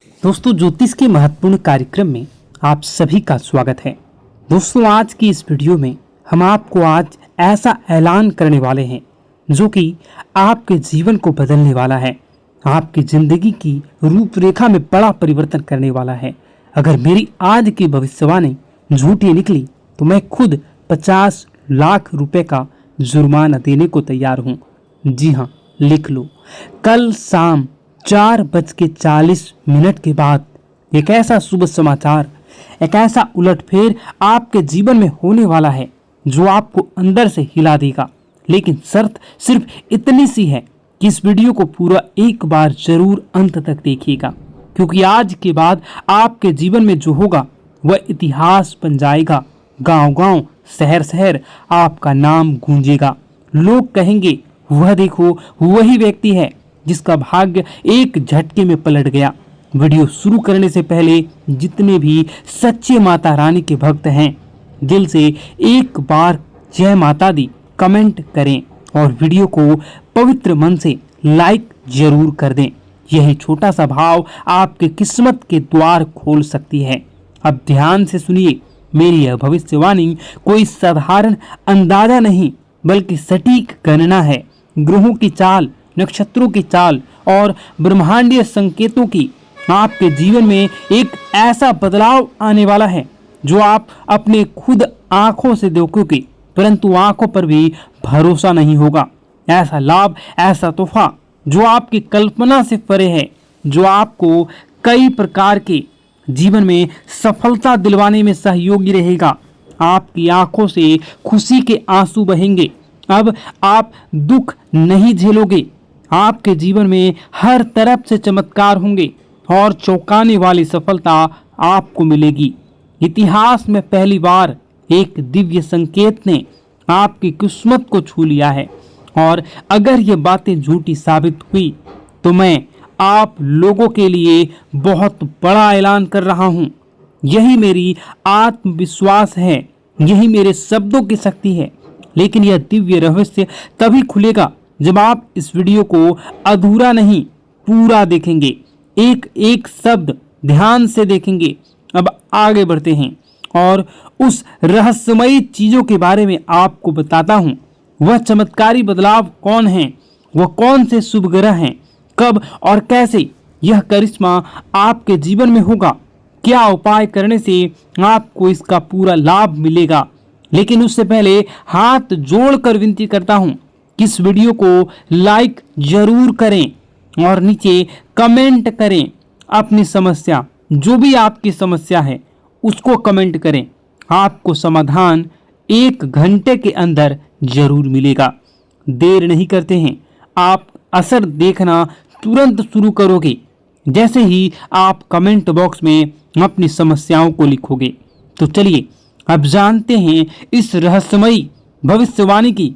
दोस्तों, ज्योतिष के महत्वपूर्ण कार्यक्रम में आप सभी का स्वागत है। दोस्तों, आज की इस वीडियो में हम आपको आज ऐसा ऐलान करने वाले हैं जो कि आपके जीवन को बदलने वाला है, आपकी जिंदगी की रूपरेखा में बड़ा परिवर्तन करने वाला है। अगर मेरी आज की भविष्यवाणी झूठी निकली तो मैं खुद 50 लाख रुपए का जुर्माना देने को तैयार हूँ। जी हाँ, लिख लो। कल शाम 4:40 के बाद एक ऐसा शुभ समाचार, एक ऐसा उलटफेर आपके जीवन में होने वाला है जो आपको अंदर से हिला देगा। लेकिन शर्त सिर्फ इतनी सी है कि इस वीडियो को पूरा एक बार जरूर अंत तक देखिएगा, क्योंकि आज के बाद आपके जीवन में जो होगा वह इतिहास बन जाएगा। गांव-गांव, शहर-शहर आपका नाम गूंजेगा। लोग कहेंगे, वह देखो, वही व्यक्ति है जिसका भाग्य एक झटके में पलट गया। वीडियो शुरू करने से पहले जितने भी सच्चे माता रानी के भक्त हैं, दिल से एक बार जय माता दी कमेंट करें और वीडियो को पवित्र मन से लाइक जरूर कर दें। यही छोटा सा भाव आपके किस्मत के द्वार खोल सकती है। अब ध्यान से सुनिए, मेरी यह भविष्यवाणी कोई साधारण अंदाजा नहीं बल्कि सटीक गणना है। ग्रहों की चाल, नक्षत्रों की चाल और ब्रह्मांडीय संकेतों की आपके जीवन में एक ऐसा बदलाव आने वाला है जो आप अपने खुद आंखों से देखोगे, परंतु आंखों पर भी भरोसा नहीं होगा। ऐसा लाभ, ऐसा तोहफा जो आपकी कल्पना से परे है, जो आपको कई प्रकार के जीवन में सफलता दिलवाने में सहयोगी रहेगा। आपकी आंखों से खुशी के आंसू बहेंगे। अब आप दुख नहीं झेलोगे। आपके जीवन में हर तरफ से चमत्कार होंगे और चौंकाने वाली सफलता आपको मिलेगी। इतिहास में पहली बार एक दिव्य संकेत ने आपकी किस्मत को छू लिया है, और अगर ये बातें झूठी साबित हुई तो मैं आप लोगों के लिए बहुत बड़ा ऐलान कर रहा हूँ। यही मेरी आत्मविश्वास है, यही मेरे शब्दों की शक्ति है। लेकिन यह दिव्य रहस्य तभी खुलेगा जब आप इस वीडियो को अधूरा नहीं, पूरा देखेंगे, एक एक शब्द ध्यान से देखेंगे। अब आगे बढ़ते हैं और उस रहस्यमयी चीजों के बारे में आपको बताता हूं। वह चमत्कारी बदलाव कौन है, वह कौन से शुभ ग्रह हैं, कब और कैसे यह करिश्मा आपके जीवन में होगा, क्या उपाय करने से आपको इसका पूरा लाभ मिलेगा। लेकिन उससे पहले हाथ जोड़कर विनती करता हूं कि इस वीडियो को लाइक जरूर करें और नीचे कमेंट करें अपनी समस्या, जो भी आपकी समस्या है उसको कमेंट करें। आपको समाधान 1 घंटे के अंदर जरूर मिलेगा। देर नहीं करते हैं, आप असर देखना तुरंत शुरू करोगे जैसे ही आप कमेंट बॉक्स में अपनी समस्याओं को लिखोगे। तो चलिए अब जानते हैं इस रहस्यमयी भविष्यवाणी की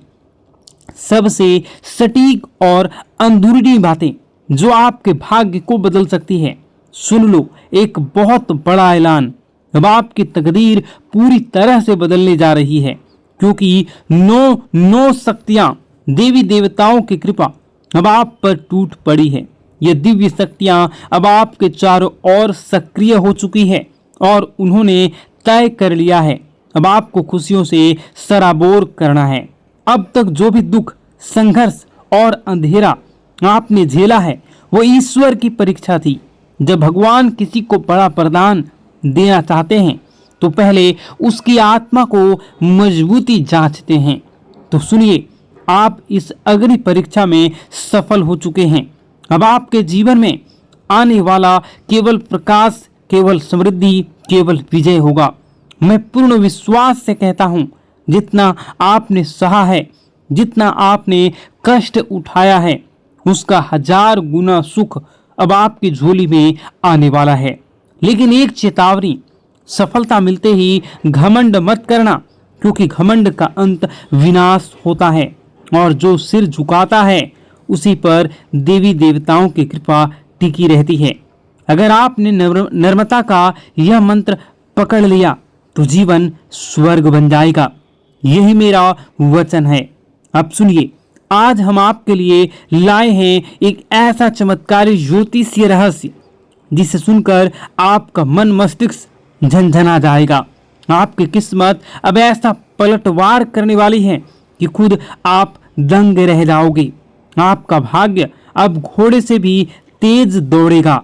सबसे सटीक और अंदरूनी बातें जो आपके भाग्य को बदल सकती है। सुन लो, एक बहुत बड़ा ऐलान। अब आपकी तकदीर पूरी तरह से बदलने जा रही है, क्योंकि 9 शक्तियां, देवी देवताओं की कृपा अब आप पर टूट पड़ी है। ये दिव्य शक्तियां अब आपके चारों ओर सक्रिय हो चुकी है और उन्होंने तय कर लिया है अब आपको खुशियों से सराबोर करना है। अब तक जो भी दुख, संघर्ष और अंधेरा आपने झेला है वो ईश्वर की परीक्षा थी। जब भगवान किसी को बड़ा वरदान देना चाहते हैं तो पहले उसकी आत्मा को मजबूती जांचते हैं। तो सुनिए, आप इस अग्नि परीक्षा में सफल हो चुके हैं। अब आपके जीवन में आने वाला केवल प्रकाश, केवल समृद्धि, केवल विजय होगा। मैं पूर्ण विश्वास से कहता हूं, जितना आपने सहा है, जितना आपने कष्ट उठाया है, उसका 1000 गुना सुख अब आपकी झोली में आने वाला है। लेकिन एक चेतावनी, सफलता मिलते ही घमंड मत करना, क्योंकि घमंड का अंत विनाश होता है और जो सिर झुकाता है उसी पर देवी देवताओं की कृपा टिकी रहती है। अगर आपने नम्रता का यह मंत्र पकड़ लिया तो जीवन स्वर्ग बन जाएगा। यही मेरा वचन है। अब सुनिए, आज हम आपके लिए लाए हैं एक ऐसा चमत्कारी ज्योतिषीय रहस्य जिसे सुनकर आपका मन मस्तिष्क झनझना जाएगा। आपकी किस्मत अब ऐसा पलटवार करने वाली है कि खुद आप दंग रह जाओगे। आपका भाग्य अब घोड़े से भी तेज दौड़ेगा।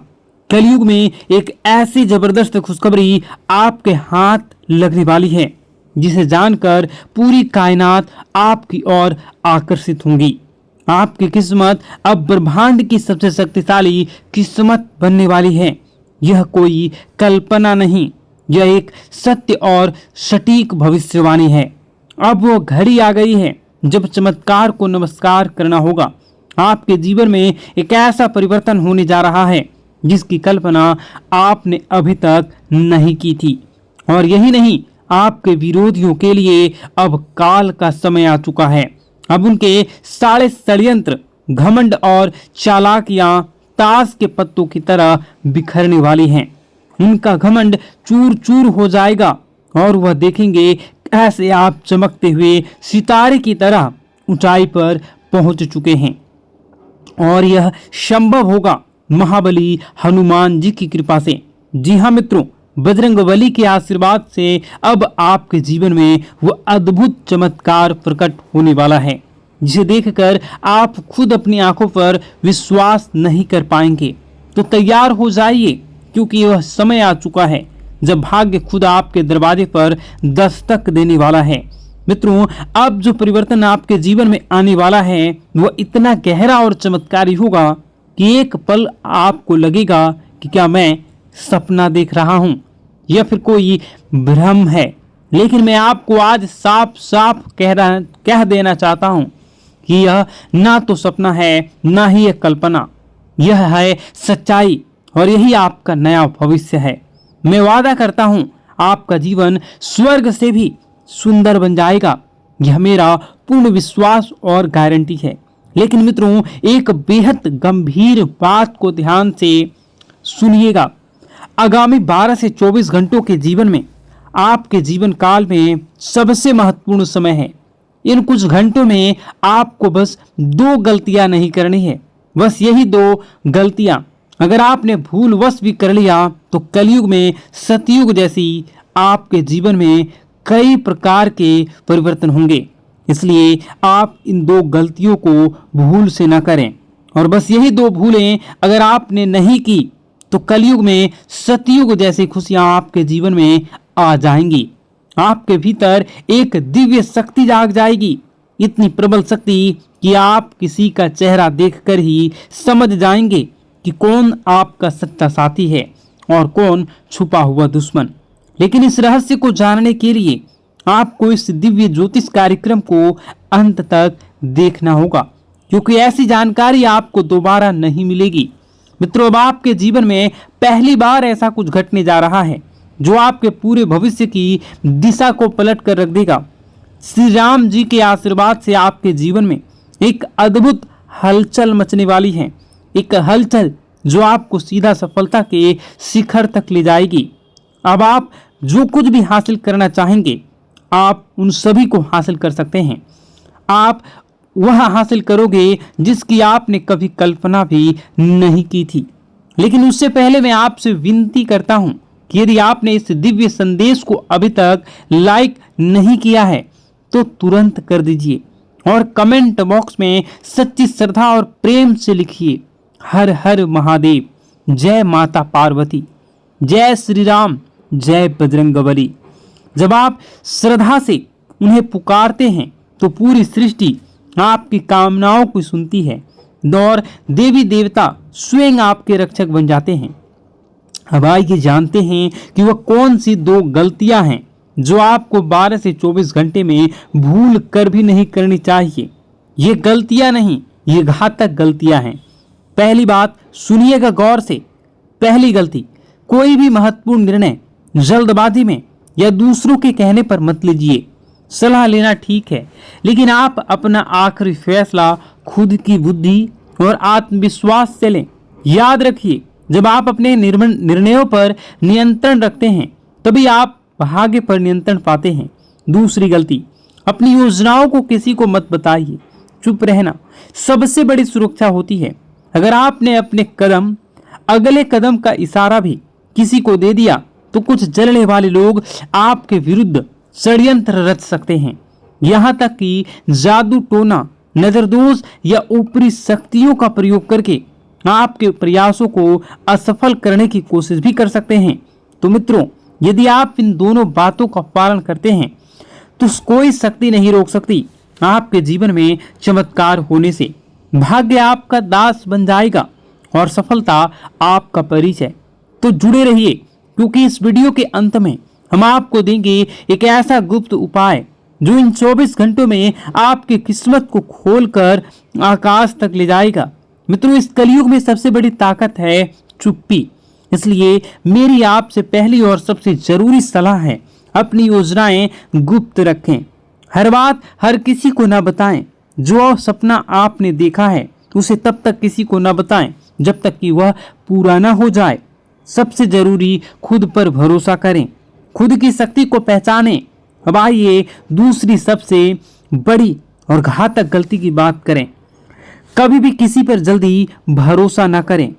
कलयुग में एक ऐसी जबरदस्त खुशखबरी आपके हाथ लगने वाली है जिसे जानकर पूरी कायनात आपकी ओर आकर्षित होंगी। आपकी किस्मत अब ब्रह्मांड की सबसे शक्तिशाली किस्मत बनने वाली है। यह कोई कल्पना नहीं, यह एक सत्य और सटीक भविष्यवाणी है। अब वो घड़ी आ गई है जब चमत्कार को नमस्कार करना होगा। आपके जीवन में एक ऐसा परिवर्तन होने जा रहा है जिसकी कल्पना आपने अभी तक नहीं की थी। और यही नहीं, आपके विरोधियों के लिए अब काल का समय आ चुका है। अब उनके सारे षड्यंत्र, घमंड और चालाकियां ताश के पत्तों की तरह बिखरने वाली हैं। उनका घमंड चूर चूर हो जाएगा और वह देखेंगे कैसे आप चमकते हुए सितारे की तरह ऊंचाई पर पहुंच चुके हैं। और यह संभव होगा महाबली हनुमान जी की कृपा से। जी हाँ मित्रों, बजरंगबली के आशीर्वाद से अब आपके जीवन में वह अद्भुत चमत्कार प्रकट होने वाला है जिसे देखकर आप खुद अपनी आंखों पर विश्वास नहीं कर पाएंगे। तो तैयार हो जाइए, क्योंकि वह समय आ चुका है जब भाग्य खुद आपके दरवाजे पर दस्तक देने वाला है। मित्रों, अब जो परिवर्तन आपके जीवन में आने वाला है वह इतना गहरा और चमत्कारी होगा कि एक पल आपको लगेगा कि क्या मैं सपना देख रहा हूं या फिर कोई भ्रम है। लेकिन मैं आपको आज साफ साफ कह देना चाहता हूं कि यह ना तो सपना है ना ही एक कल्पना, यह है सच्चाई और यही आपका नया भविष्य है। मैं वादा करता हूं आपका जीवन स्वर्ग से भी सुंदर बन जाएगा। यह मेरा पूर्ण विश्वास और गारंटी है। लेकिन मित्रों, एक बेहद गंभीर बात को ध्यान से सुनिएगा। आगामी 12 से 24 घंटों के जीवन में आपके जीवन काल में सबसे महत्वपूर्ण समय है। इन कुछ घंटों में आपको बस 2 गलतियां नहीं करनी है। बस यही 2 गलतियां अगर आपने भूलवश भी कर लिया तो कलयुग में सतयुग जैसी आपके जीवन में कई प्रकार के परिवर्तन होंगे। इसलिए आप इन 2 गलतियों को भूल से न करें। और बस यही 2 भूलें अगर आपने नहीं की तो कलयुग में सतयुग जैसी खुशियां आपके जीवन में आ जाएंगी। आपके भीतर एक दिव्य शक्ति जाग जाएगी, इतनी प्रबल शक्ति कि आप किसी का चेहरा देखकर ही समझ जाएंगे कि कौन आपका सच्चा साथी है और कौन छुपा हुआ दुश्मन। लेकिन इस रहस्य को जानने के लिए आपको इस दिव्य ज्योतिष कार्यक्रम को अंत तक देखना होगा, क्योंकि ऐसी जानकारी आपको दोबारा नहीं मिलेगी। मित्रों, अब आपके जीवन में पहली बार ऐसा कुछ घटने जा रहा है जो आपके पूरे भविष्य की दिशा को पलट कर रख देगा। श्री राम जी के आशीर्वाद से आपके जीवन में एक अद्भुत हलचल मचने वाली है। एक हलचल जो आपको सीधा सफलता के शिखर तक ले जाएगी। अब आप जो कुछ भी हासिल करना चाहेंगे आप उन सभी को हासिल कर सकते हैं। आप वह हासिल करोगे जिसकी आपने कभी कल्पना भी नहीं की थी। लेकिन उससे पहले मैं आपसे विनती करता हूं कि यदि आपने इस दिव्य संदेश को अभी तक लाइक नहीं किया है तो तुरंत कर दीजिए और कमेंट बॉक्स में सच्ची श्रद्धा और प्रेम से लिखिए, हर हर महादेव, जय माता पार्वती, जय श्री राम, जय बजरंगबली। जब आप श्रद्धा से उन्हें पुकारते हैं तो पूरी सृष्टि आपकी कामनाओं को सुनती है और देवी देवता स्वयं आपके रक्षक बन जाते हैं। अब आइए जानते हैं कि वह कौन सी 2 गलतियां हैं जो आपको 12 से 24 घंटे में भूल कर भी नहीं करनी चाहिए। ये गलतियां नहीं, ये घातक गलतियां हैं। पहली बात सुनिएगा गौर से। पहली गलती, कोई भी महत्वपूर्ण निर्णय जल्दबाजी में या दूसरों के कहने पर मत लीजिए। सलाह लेना ठीक है, लेकिन आप अपना आखिरी फैसला खुद की बुद्धि और आत्मविश्वास से लें। याद रखिए, जब आप अपने निर्णयों पर नियंत्रण रखते हैं तभी आप भाग्य पर नियंत्रण पाते हैं। दूसरी गलती, अपनी योजनाओं को किसी को मत बताइए। चुप रहना सबसे बड़ी सुरक्षा होती है। अगर आपने अपने कदम अगले कदम का इशारा भी किसी को दे दिया तो कुछ जलने वाले लोग आपके विरुद्ध षड्यंत्र रच सकते हैं। यहाँ तक कि जादू टोना, नजरदोष या ऊपरी शक्तियों का प्रयोग करके आपके प्रयासों को असफल करने की कोशिश भी कर सकते हैं। तो मित्रों, यदि आप इन दोनों बातों का पालन करते हैं तो कोई शक्ति नहीं रोक सकती आपके जीवन में चमत्कार होने से। भाग्य आपका दास बन जाएगा और सफलता आपका परिचय। तो जुड़े रहिए, क्योंकि इस वीडियो के अंत में हम आपको देंगे एक ऐसा गुप्त उपाय जो इन 24 घंटों में आपकी किस्मत को खोलकर आकाश तक ले जाएगा। मित्रों, इस कलयुग में सबसे बड़ी ताकत है चुप्पी। इसलिए मेरी आपसे पहली और सबसे जरूरी सलाह है, अपनी योजनाएं गुप्त रखें। हर बात हर किसी को ना बताएं। जो सपना आपने देखा है उसे तब तक किसी को ना बताएं जब तक कि वह पूरा ना हो जाए। सबसे जरूरी, खुद पर भरोसा करें, खुद की शक्ति को पहचानें। अब आइए दूसरी सबसे बड़ी और घातक गलती की बात करें। कभी भी किसी पर जल्दी भरोसा ना करें।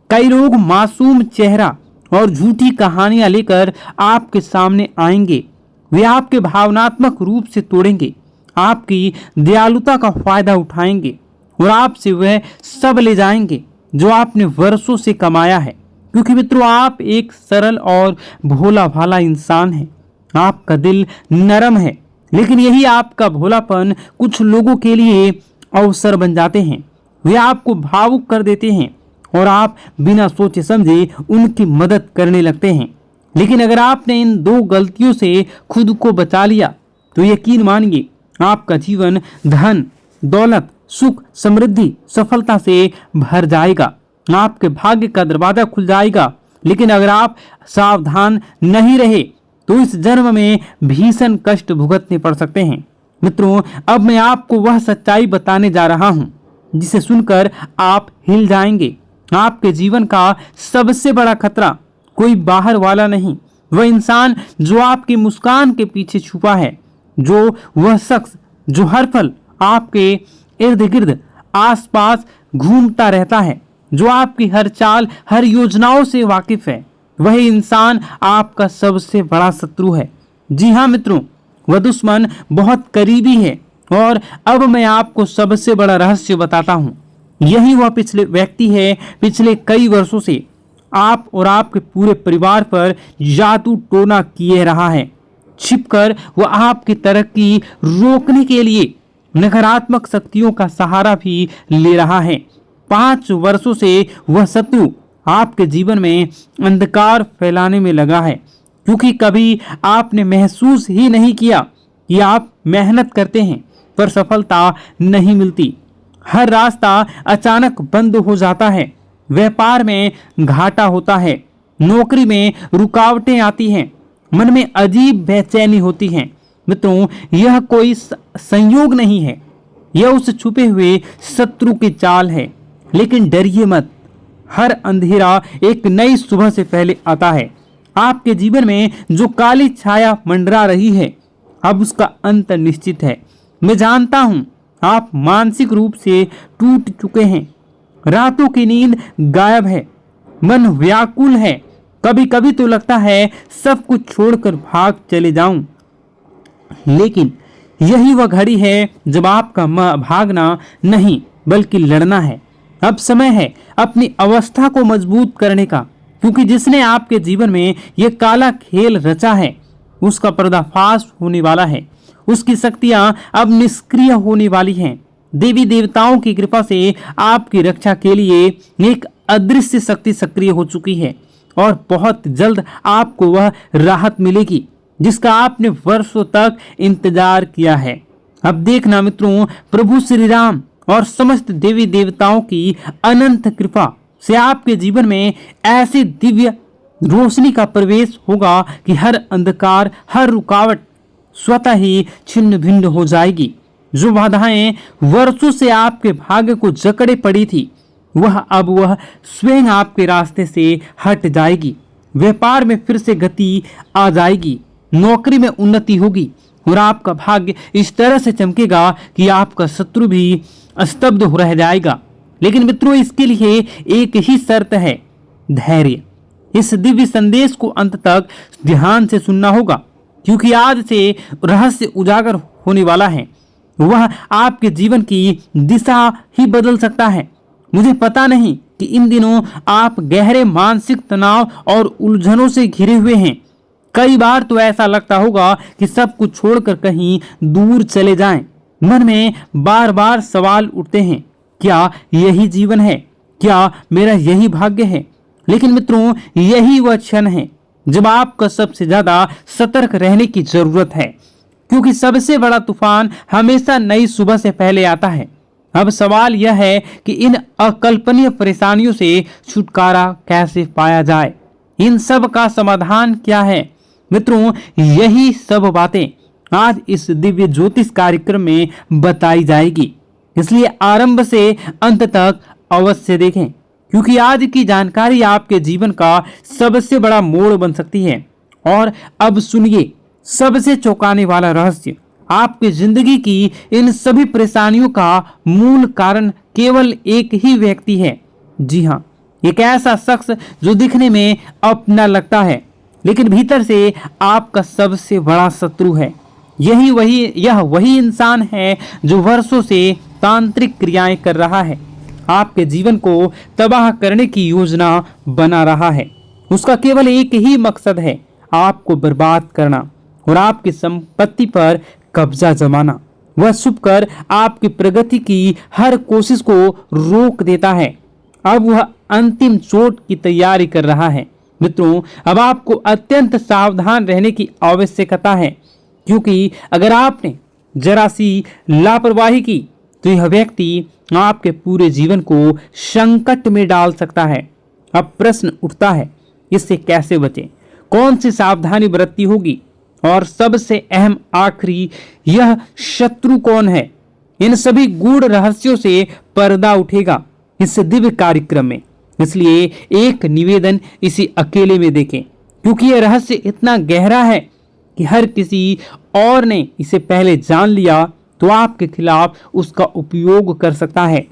कई लोग मासूम चेहरा और झूठी कहानियां लेकर आपके सामने आएंगे। वे आपके भावनात्मक रूप से तोड़ेंगे, आपकी दयालुता का फायदा उठाएंगे और आपसे वह सब ले जाएंगे जो आपने वर्षों से कमाया है। क्योंकि मित्रों, आप एक सरल और भोला भाला इंसान हैं। आपका दिल नरम है, लेकिन यही आपका भोलापन कुछ लोगों के लिए अवसर बन जाते हैं। वे आपको भावुक कर देते हैं और आप बिना सोचे समझे उनकी मदद करने लगते हैं। लेकिन अगर आपने इन दो गलतियों से खुद को बचा लिया तो यकीन मानिए, आपका जीवन धन, दौलत, सुख, समृद्धि, सफलता से भर जाएगा। आपके भाग्य का दरवाजा खुल जाएगा। लेकिन अगर आप सावधान नहीं रहे तो इस जन्म में भीषण कष्ट भुगतने पड़ सकते हैं। मित्रों, अब मैं आपको वह सच्चाई बताने जा रहा हूं जिसे सुनकर आप हिल जाएंगे। आपके जीवन का सबसे बड़ा खतरा कोई बाहर वाला नहीं, वह इंसान जो आपकी मुस्कान के पीछे छुपा है, जो वह शख्स जो हर पल आपके इर्द गिर्द आसपास घूमता रहता है, जो आपकी हर चाल, हर योजनाओं से वाकिफ है। वही इंसान आपका सबसे बड़ा शत्रु है। जी हाँ मित्रों, वह दुश्मन बहुत करीबी है। और अब मैं आपको सबसे बड़ा रहस्य बताता हूँ। यही वह पिछले व्यक्ति है, पिछले कई वर्षों से आप और आपके पूरे परिवार पर जादू टोना किए रहा है। छिपकर वह आपकी तरक्की रोकने के लिए नकारात्मक शक्तियों का सहारा भी ले रहा है। 5 वर्षों से वह शत्रु आपके जीवन में अंधकार फैलाने में लगा है, क्योंकि कभी आपने महसूस ही नहीं किया कि आप मेहनत करते हैं पर सफलता नहीं मिलती। हर रास्ता अचानक बंद हो जाता है, व्यापार में घाटा होता है, नौकरी में रुकावटें आती हैं, मन में अजीब बेचैनी होती है। मित्रों, यह कोई संयोग नहीं है, यह उस छुपे हुए शत्रु की चाल है। लेकिन डरिए मत, हर अंधेरा एक नई सुबह से पहले आता है। आपके जीवन में जो काली छाया मंडरा रही है, अब उसका अंत निश्चित है। मैं जानता हूं आप मानसिक रूप से टूट चुके हैं, रातों की नींद गायब है, मन व्याकुल है। कभी कभी तो लगता है सब कुछ छोड़कर भाग चले जाऊं। लेकिन यही वह घड़ी है जब आपका भागना नहीं बल्कि लड़ना है। अब समय है अपनी अवस्था को मजबूत करने का, क्योंकि जिसने आपके जीवन में यह काला खेल रचा है उसका पर्दाफाश होने वाला है। उसकी शक्तियां अब निष्क्रिय होने वाली हैं। देवी देवताओं की कृपा से आपकी रक्षा के लिए एक अदृश्य शक्ति सक्रिय हो चुकी है और बहुत जल्द आपको वह राहत मिलेगी जिसका आपने वर्षों तक इंतजार किया है। अब देखना मित्रों, प्रभु श्री राम और समस्त देवी देवताओं की अनंत कृपा से आपके जीवन में ऐसी दिव्य रोशनी का प्रवेश होगा कि हर अंधकार, हर रुकावट स्वतः ही छिन्न भिन्न हो जाएगी। जो बाधाएं वर्षों से आपके भाग्य को जकड़े पड़ी थी, वह स्वयं आपके रास्ते से हट जाएगी। व्यापार में फिर से गति आ जाएगी, नौकरी में उन्नति होगी और आपका भाग्य इस तरह से चमकेगा कि आपका शत्रु भी स्तब्ध हो रह जाएगा। लेकिन मित्रों, इसके लिए एक ही शर्त है, धैर्य। इस दिव्य संदेश को अंत तक ध्यान से सुनना होगा, क्योंकि आज से रहस्य उजागर होने वाला है। वह आपके जीवन की दिशा ही बदल सकता है। मुझे पता नहीं कि इन दिनों आप गहरे मानसिक तनाव और उलझनों से घिरे हुए हैं। कई बार तो ऐसा लगता होगा कि सब कुछ छोड़कर कहीं दूर चले जाएं। मन में बार बार सवाल उठते हैं, क्या यही जीवन है? क्या मेरा यही भाग्य है? लेकिन मित्रों, यही वह क्षण है जब आपको सबसे ज्यादा सतर्क रहने की जरूरत है, क्योंकि सबसे बड़ा तूफान हमेशा नई सुबह से पहले आता है। अब सवाल यह है कि इन अकल्पनीय परेशानियों से छुटकारा कैसे पाया जाए? इन सब का समाधान क्या है? मित्रों, यही सब बातें आज इस दिव्य ज्योतिष कार्यक्रम में बताई जाएगी, इसलिए आरंभ से अंत तक अवश्य देखें, क्योंकि आज की जानकारी आपके जीवन का सबसे बड़ा मोड़ बन सकती है। और अब सुनिए सबसे चौंकाने वाला रहस्य। आपकी जिंदगी की इन सभी परेशानियों का मूल कारण केवल एक ही व्यक्ति है। जी हाँ, एक ऐसा शख्स जो दिखने में अपना लगता है, लेकिन भीतर से आपका सबसे बड़ा शत्रु है। यह वही इंसान है जो वर्षों से तांत्रिक क्रियाएं कर रहा है, आपके जीवन को तबाह करने की योजना बना रहा है। उसका केवल एक ही मकसद है, आपको बर्बाद करना और आपकी संपत्ति पर कब्जा जमाना। वह छुपकर आपकी प्रगति की हर कोशिश को रोक देता है। अब वह अंतिम चोट की तैयारी कर रहा है। मित्रों, अब आपको अत्यंत सावधान रहने की आवश्यकता है, क्योंकि अगर आपने जरा सी लापरवाही की तो यह व्यक्ति आपके पूरे जीवन को संकट में डाल सकता है। अब प्रश्न उठता है, इससे कैसे बचें? कौन सी सावधानी बरतनी होगी? और सबसे अहम आखिरी, यह शत्रु कौन है? इन सभी गूढ़ रहस्यों से पर्दा उठेगा इस दिव्य कार्यक्रम में। इसलिए एक निवेदन, इसी अकेले में देखें, क्योंकि यह रहस्य इतना गहरा है कि हर किसी और ने इसे पहले जान लिया तो आपके खिलाफ उसका उपयोग कर सकता है।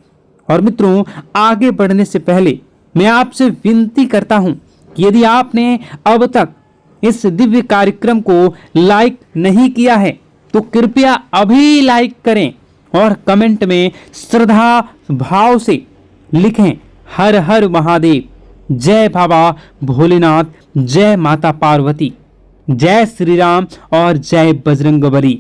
और मित्रों, आगे बढ़ने से पहले मैं आपसे विनती करता हूं कि यदि आपने अब तक इस दिव्य कार्यक्रम को लाइक नहीं किया है तो कृपया अभी लाइक करें और कमेंट में श्रद्धा भाव से लिखें, हर हर महादेव, जय बाबा भोलेनाथ, जय माता पार्वती, जय श्री राम और जय बजरंगबली।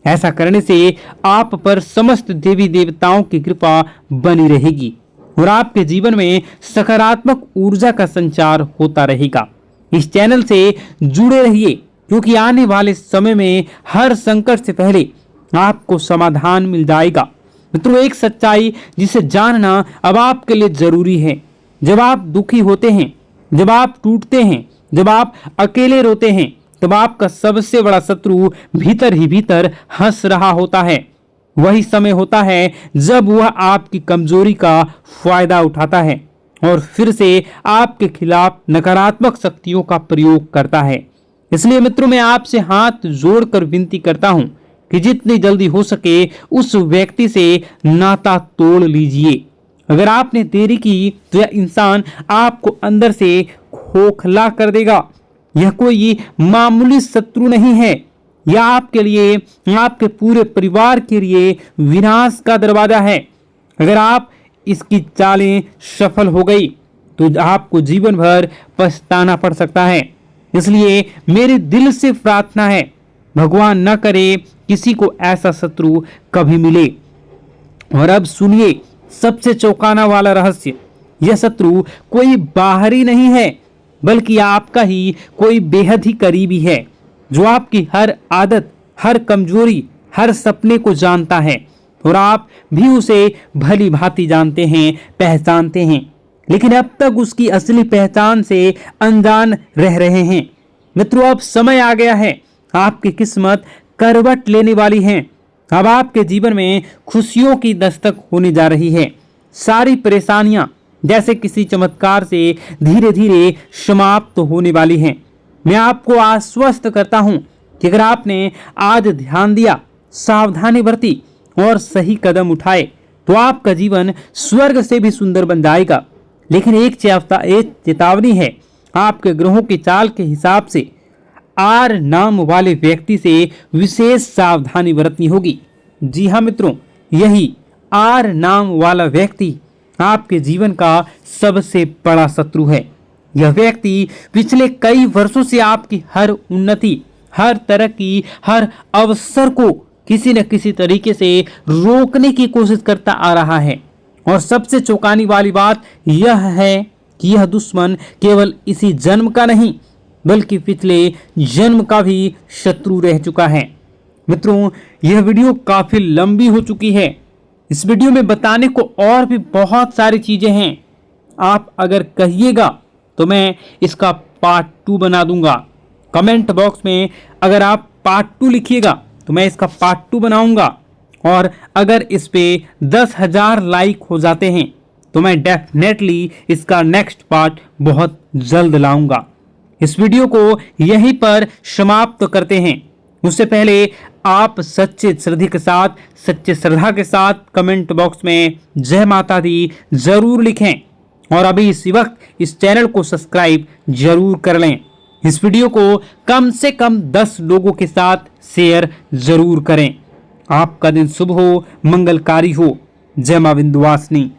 ऐसा करने से आप पर समस्त देवी देवताओं की कृपा बनी रहेगी और आपके जीवन में सकारात्मक ऊर्जा का संचार होता रहेगा। इस चैनल से जुड़े रहिए, क्योंकि आने वाले समय में हर संकट से पहले आपको समाधान मिल जाएगा। मित्रों, एक सच्चाई जिसे जानना अब आपके लिए जरूरी है। जब आप दुखी होते हैं, जब आप टूटते हैं, जब आप अकेले रोते हैं, तब आपका सबसे बड़ा शत्रु भीतर ही भीतर हंस रहा होता है। वही समय होता है जब वह आपकी कमजोरी का फायदा उठाता है और फिर से आपके खिलाफ नकारात्मक शक्तियों का प्रयोग करता है। इसलिए मित्रों, मैं आपसे हाथ जोड़कर विनती करता हूं कि जितनी जल्दी हो सके उस व्यक्ति से नाता तोड़ लीजिए। अगर आपने देरी की तो यह इंसान आपको अंदर से खोखला कर देगा। यह कोई मामूली शत्रु नहीं है, यह आपके लिए, आपके पूरे परिवार के लिए विनाश का दरवाजा है। अगर आप इसकी चालें सफल हो गई तो आपको जीवन भर पछताना पड़ सकता है। इसलिए मेरे दिल से प्रार्थना है, भगवान न करे किसी को ऐसा शत्रु कभी मिले। और अब सुनिए सबसे चौंकाना वाला रहस्य। यह शत्रु कोई बाहरी नहीं है, बल्कि आपका ही कोई बेहद ही करीबी है, जो आपकी हर आदत, हर कमजोरी, हर सपने को जानता है और आप भी उसे भली भांति जानते हैं, पहचानते हैं, लेकिन अब तक उसकी असली पहचान से अनजान रह रहे हैं। मित्रों, अब समय आ गया है, आपकी किस्मत करवट लेने वाली है। अब आपके जीवन में खुशियों की दस्तक होने जा रही है। सारी परेशानियां जैसे किसी चमत्कार से धीरे धीरे समाप्त होने वाली हैं। मैं आपको आश्वस्त करता हूं कि अगर आपने आज ध्यान दिया, सावधानी बरती और सही कदम उठाए तो आपका जीवन स्वर्ग से भी सुंदर बन जाएगा। लेकिन एक चेतावनी है, आपके ग्रहों की चाल के हिसाब से आर नाम वाले व्यक्ति से विशेष सावधानी बरतनी होगी। जी हाँ मित्रों, यही आर नाम वाला व्यक्ति आपके जीवन का सबसे बड़ा शत्रु है। यह व्यक्ति पिछले कई वर्षों से आपकी हर उन्नति, हर तरक्की, हर अवसर को किसी न किसी तरीके से रोकने की कोशिश करता आ रहा है। और सबसे चौंकाने वाली बात यह है कि यह दुश्मन केवल इसी जन्म का नहीं बल्कि पिछले जन्म का भी शत्रु रह चुका है। मित्रों, यह वीडियो काफी लंबी हो चुकी है। इस वीडियो में बताने को और भी बहुत सारी चीजें हैं। आप अगर कहिएगा तो मैं इसका पार्ट 2 बना दूंगा। कमेंट बॉक्स में अगर आप पार्ट 2 लिखिएगा तो मैं इसका पार्ट 2 बनाऊंगा। और अगर इस पे 10,000 लाइक हो जाते हैं तो मैं डेफिनेटली इसका नेक्स्ट पार्ट बहुत जल्द लाऊंगा। इस वीडियो को यहीं पर समाप्त करते हैं। उससे पहले आप सच्चे श्रद्धा के साथ कमेंट बॉक्स में जय माता दी जरूर लिखें। और अभी इसी वक्त इस चैनल को सब्सक्राइब जरूर कर लें। इस वीडियो को कम से कम 10 लोगों के साथ शेयर जरूर करें। आपका दिन शुभ हो, मंगलकारी हो। जय मां विंध्यवासिनी।